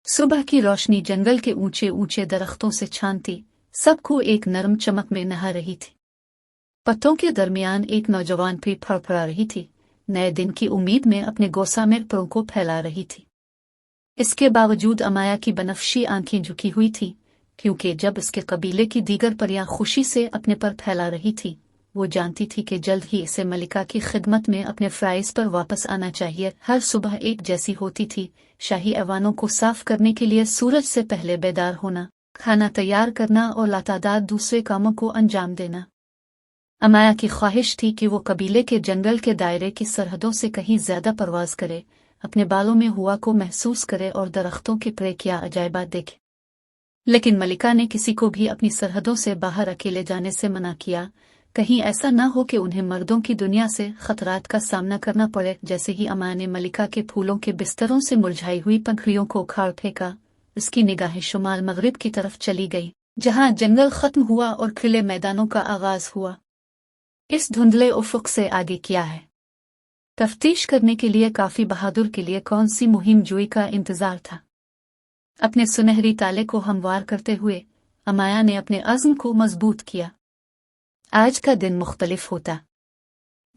सुबह की रोशनी जंगल के ऊंचे ऊंचे दरख्तों से छानती सबको एक नरम चमक में नहा रही थी। पत्तों के दरमियान एक नौजवान भी फड़फड़ा रही थी, नए दिन की उम्मीद में अपने गोसा में परों को फैला रही थी। इसके बावजूद अमाया की बनफशी आंखें झुकी हुई थीं, क्योंकि जब इसके कबीले की दीगर परियां खुशी से अपने पर फैला रही थी, वो जानती थी कि जल्द ही इसे मलिका की खिदमत में अपने फ्राइज पर वापस आना चाहिए। हर सुबह एक जैसी होती थी, शाही ऐवानों को साफ करने के लिए सूरज से पहले बेदार होना, खाना तैयार करना और लातादाद दूसरे कामों को अंजाम देना। अमाया की ख्वाहिश थी कि वो कबीले के जंगल के दायरे की सरहदों से कहीं ज्यादा परवाज करे, अपने बालों में हुआ को महसूस करे और दरख्तों के प्रे क्या अजायबात देखे। लेकिन मलिका ने किसी को भी अपनी सरहदों से बाहर अकेले जाने से मना किया, कहीं ऐसा न हो कि उन्हें मर्दों की दुनिया से खतरात का सामना करना पड़े। जैसे ही अमाया ने मलिका के फूलों के बिस्तरों से मुरझाई हुई पंखुड़ियों को उखाड़ फेंका, उसकी निगाहें शुमाल मगरिब की तरफ चली गई, जहां जंगल खत्म हुआ और खुले मैदानों का आगाज हुआ। इस धुंधले उफुक से आगे क्या है? तफ्तीश करने के लिए काफी बहादुर के लिए कौन सी मुहिम जोई का इंतजार था? अपने सुनहरी ताले को हमवार करते हुए अमाया ने अपने अज़्म को मजबूत किया। आज का दिन मुख्तलिफ होता।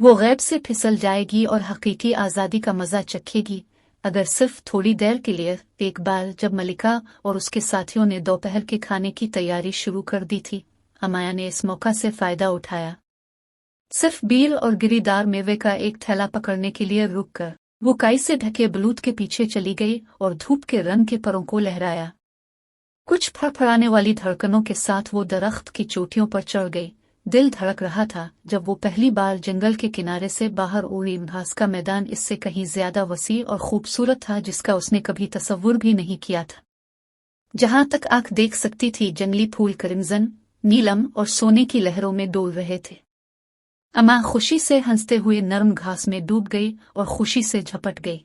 वो गैब से फिसल जाएगी और हकीकी आज़ादी का मज़ा चखेगी, अगर सिर्फ थोड़ी देर के लिए। एक बार जब मलिका और उसके साथियों ने दोपहर के खाने की तैयारी शुरू कर दी थी, अमाया ने इस मौका से फ़ायदा उठाया। सिर्फ बील और गिरीदार मेवे का एक थैला पकड़ने के लिए रुककर वो काई से ढके बलूत के पीछे चली गई और धूप के रंग के परों को लहराया। कुछ फड़फड़ाने वाली धड़कनों के साथ वो दरख्त की चोटियों पर चढ़ गई। दिल धड़क रहा था जब वो पहली बार जंगल के किनारे से बाहर उड़ी। घास का मैदान इससे कहीं ज्यादा वसी और खूबसूरत था, जिसका उसने कभी तसव्वुर भी नहीं किया था। जहां तक आंख देख सकती थी, जंगली फूल क्रिम्जन, नीलम और सोने की लहरों में डोल रहे थे। अमा खुशी से हंसते हुए नरम घास में डूब गई और खुशी से झपट गई।